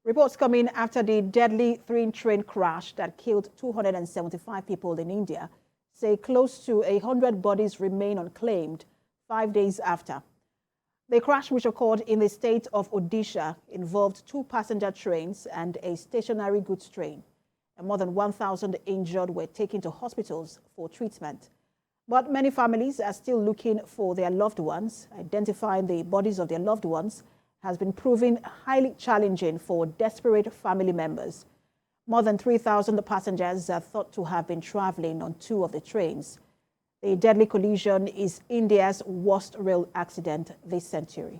Reports come in after the deadly train crash that killed 275 people in India say close to 100 bodies remain unclaimed 5 days after. The crash, which occurred in the state of Odisha, involved 2 passenger trains and a stationary goods train. And more than 1,000 injured were taken to hospitals for treatment. But many families are still looking for their loved ones. Identifying the bodies of their loved ones has been proving highly challenging for desperate family members. More than 3,000 passengers are thought to have been traveling on 2 of the trains. The deadly collision is India's worst rail accident this century.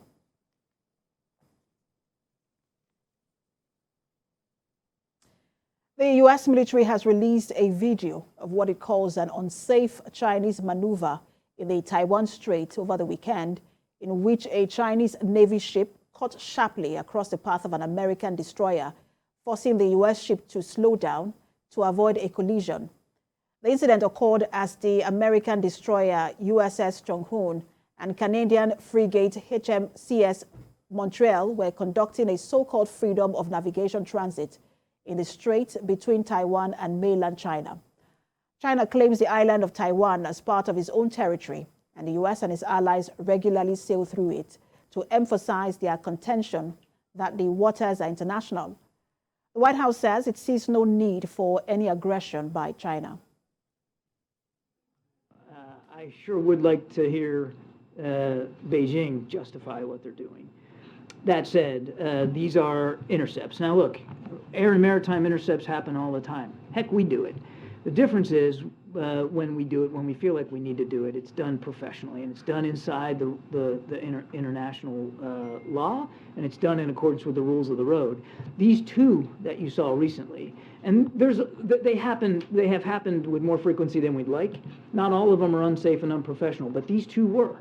The U.S. military has released a video of what it calls an unsafe Chinese maneuver in the Taiwan Strait over the weekend, in which a Chinese Navy ship cut sharply across the path of an American destroyer, forcing the U.S. ship to slow down to avoid a collision. The incident occurred as the American destroyer USS Chonghoon and Canadian frigate HMCS Montreal were conducting a so-called freedom of navigation transit in the strait between Taiwan and mainland China. China claims the island of Taiwan as part of its own territory, and the U.S. and its allies regularly sail through it to emphasize their contention that the waters are international. The White House says it sees no need for any aggression by China. I sure would like to hear Beijing justify what they're doing. That said, these are intercepts. Now look, air and maritime intercepts happen all the time. Heck, we do it. The difference is when we do it, when we feel like we need to do it, it's done professionally, and it's done inside the international law, and it's done in accordance with the rules of the road. These 2 that you saw recently, and they have happened with more frequency than we'd like. Not all of them are unsafe and unprofessional, but these 2 were.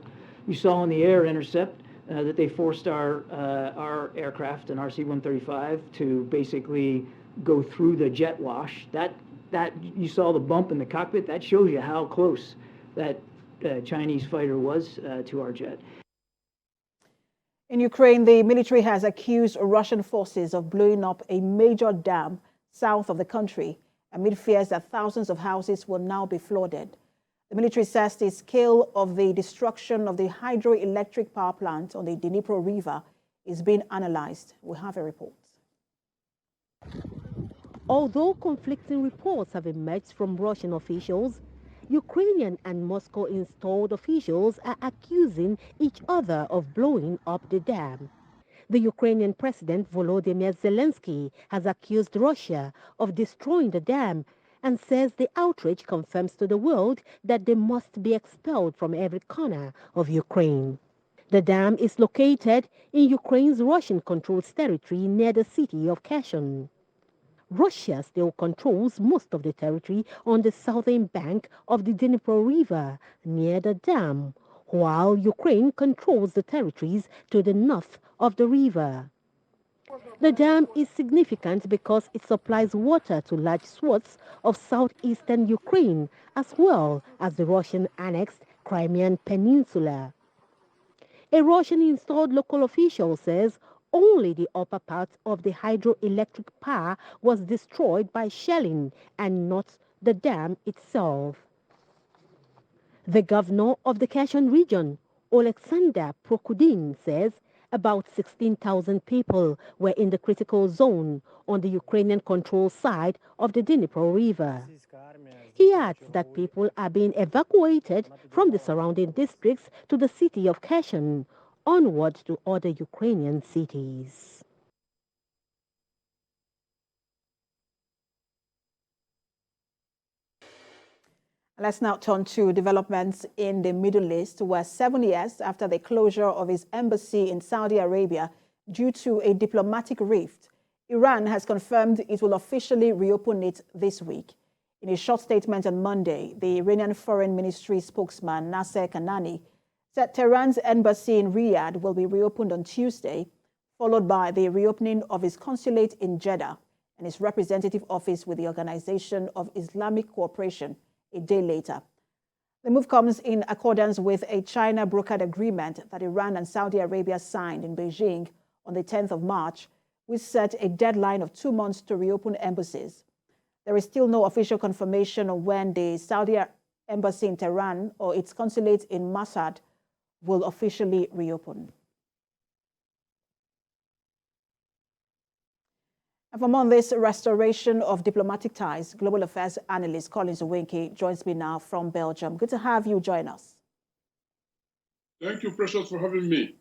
You saw in the air intercept that they forced our aircraft, an RC-135, to basically go through the jet wash. That you saw the bump in the cockpit. That shows you how close that Chinese fighter was to our jet. In Ukraine, the military has accused Russian forces of blowing up a major dam south of the country amid fears that thousands of houses will now be flooded. The military says the scale of the destruction of the hydroelectric power plant on the Dnipro River is being analyzed. We have a report. Although conflicting reports have emerged from Russian officials, Ukrainian and Moscow-installed officials are accusing each other of blowing up the dam. The Ukrainian President Volodymyr Zelensky has accused Russia of destroying the dam and says the outrage confirms to the world that they must be expelled from every corner of Ukraine. The dam is located in Ukraine's Russian-controlled territory near the city of Kherson. Russia still controls most of the territory on the southern bank of the Dnipro River near the dam, while Ukraine controls the territories to the north of the river. The dam is significant because it supplies water to large swaths of southeastern Ukraine, as well as the Russian-annexed Crimean Peninsula. A Russian-installed local official says only the upper part of the hydroelectric power was destroyed by shelling and not the dam itself. The governor of the Kherson region, Oleksandr Prokudin, says about 16,000 people were in the critical zone on the Ukrainian-controlled side of the Dnipro River. He adds that people are being evacuated from the surrounding districts to the city of Kherson, onward to other Ukrainian cities. Let's now turn to developments in the Middle East, where 7 years after the closure of its embassy in Saudi Arabia due to a diplomatic rift, Iran has confirmed it will officially reopen it this week. In a short statement on Monday, the Iranian Foreign Ministry spokesman Nasser Kanani said Tehran's embassy in Riyadh will be reopened on Tuesday, followed by the reopening of its consulate in Jeddah and its representative office with the Organization of Islamic Cooperation a day later. The move comes in accordance with a China-brokered agreement that Iran and Saudi Arabia signed in Beijing on the 10th of March, which set a deadline of 2 months to reopen embassies. There is still no official confirmation of when the Saudi embassy in Tehran or its consulate in Mashhad will officially reopen. And for more on this restoration of diplomatic ties, global affairs analyst Collins Owinki joins me now from Belgium. Good to have you join us. Thank you, Precious, for having me.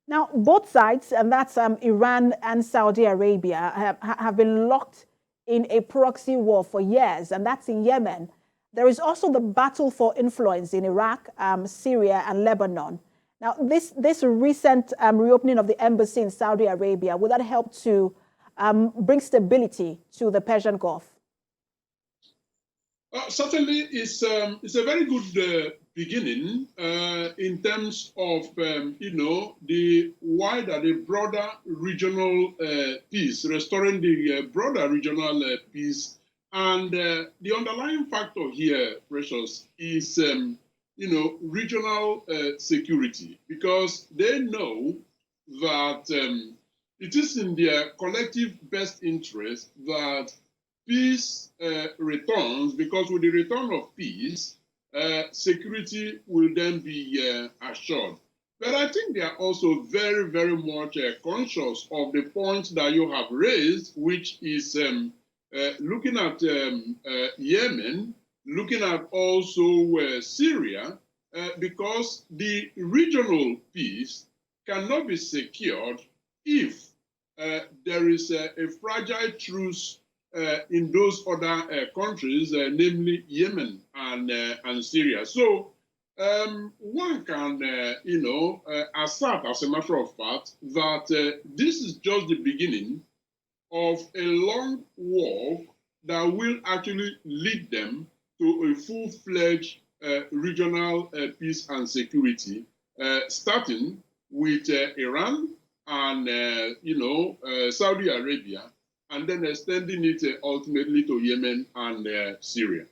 Now, both sides, and that's Iran and Saudi Arabia, have been locked in a proxy war for years, and that's in Yemen. There is also the battle for influence in Iraq, Syria, and Lebanon. Now, this recent reopening of the embassy in Saudi Arabia, will that help to bring stability to the Persian Gulf? Certainly, it's a very good beginning in terms of, the wider, the broader regional peace, restoring the broader regional peace. And the underlying factor here, Precious, is, regional security, because they know that it is in their collective best interest that peace returns, because with the return of peace, security will then be assured. But I think they are also very, very much conscious of the point that you have raised, which is looking at Yemen, looking at also Syria, because the regional peace cannot be secured if there is a fragile truce in those other countries, namely Yemen and Syria. So one can, assert, as a matter of fact, that this is just the beginning of a long walk that will actually lead them to a full-fledged regional peace and security, starting with Iran and, Saudi Arabia, and then extending it ultimately to Yemen and Syria.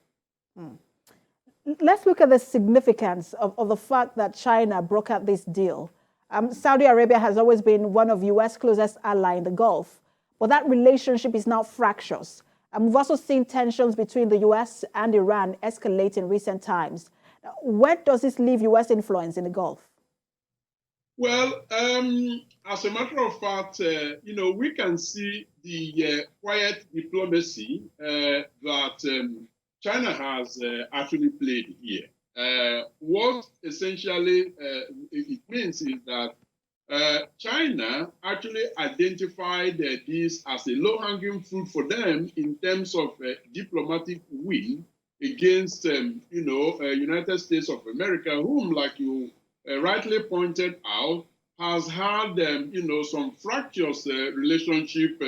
Let's look at the significance of the fact that China broke out this deal. Saudi Arabia has always been one of U.S. closest ally in the Gulf, but that relationship is now fractious. We've also seen tensions between the U.S. and Iran escalate in recent times. Where does this leave U.S. influence in the Gulf? Well, as a matter of fact, we can see the quiet diplomacy that China has actually played here. What essentially it means is that China actually identified this as a low-hanging fruit for them in terms of diplomatic win against, United States of America, whom, like you rightly pointed out, has had, some fractious relationship,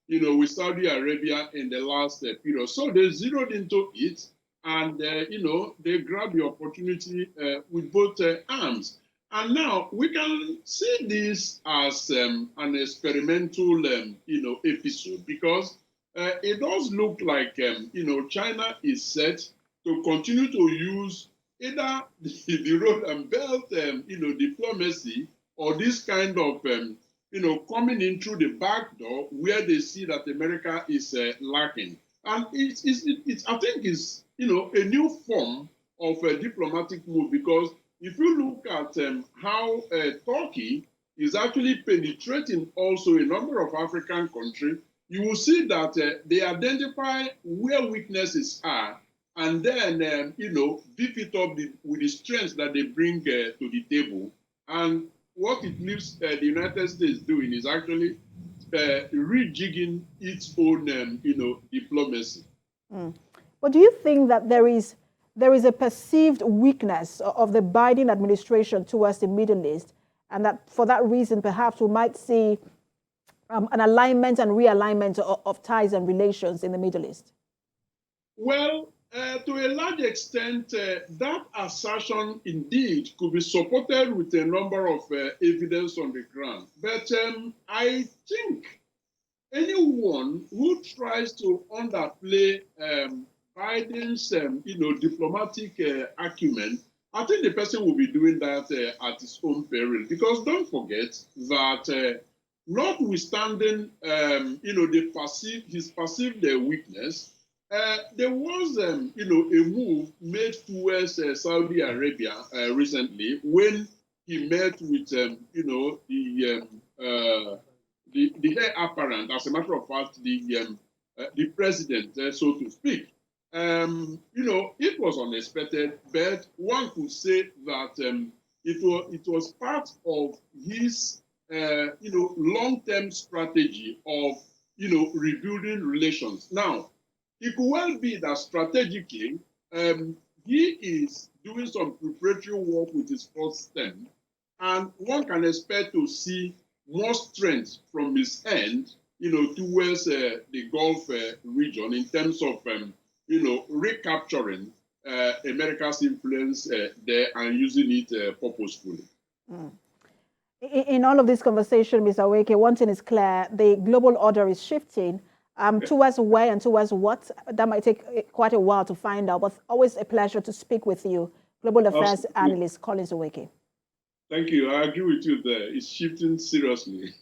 with Saudi Arabia in the last period. So they zeroed into it, and, they grabbed the opportunity with both arms. And now we can see this as an experimental, episode, because it does look like, China is set to continue to use either the road and belt, diplomacy, or this kind of, coming in through the back door where they see that America is lacking. And I think it's, a new form of a diplomatic move, because if you look at how Turkey is actually penetrating also a number of African countries, you will see that they identify where weaknesses are, and then, beef it up with the strengths that they bring to the table. And what it leaves the United States doing is actually rejigging its own, diplomacy. But do you think that there is a perceived weakness of the Biden administration towards the Middle East, and that for that reason, perhaps we might see an alignment and realignment of ties and relations in the Middle East? Well, to a large extent, that assertion indeed could be supported with a number of evidence on the ground. But I think anyone who tries to underplay Biden's, diplomatic acumen, I think the person will be doing that at his own peril. Because don't forget that notwithstanding, his perceived weakness, there was, a move made towards Saudi Arabia recently when he met with, the heir apparent, as a matter of fact, the president, so to speak. It was unexpected, but one could say that it was part of his, long-term strategy of, rebuilding relations. Now, it could well be that strategically, he is doing some preparatory work with his first term, and one can expect to see more strength from his end, towards the Gulf region in terms of, recapturing America's influence there and using it purposefully. In all of this conversation, Mr. Weke, one thing is clear: the global order is shifting towards where and towards what. That might take quite a while to find out, but always a pleasure to speak with you, Global Affairs Analyst Collins Oweke. Thank you. I agree with you there. It's shifting seriously.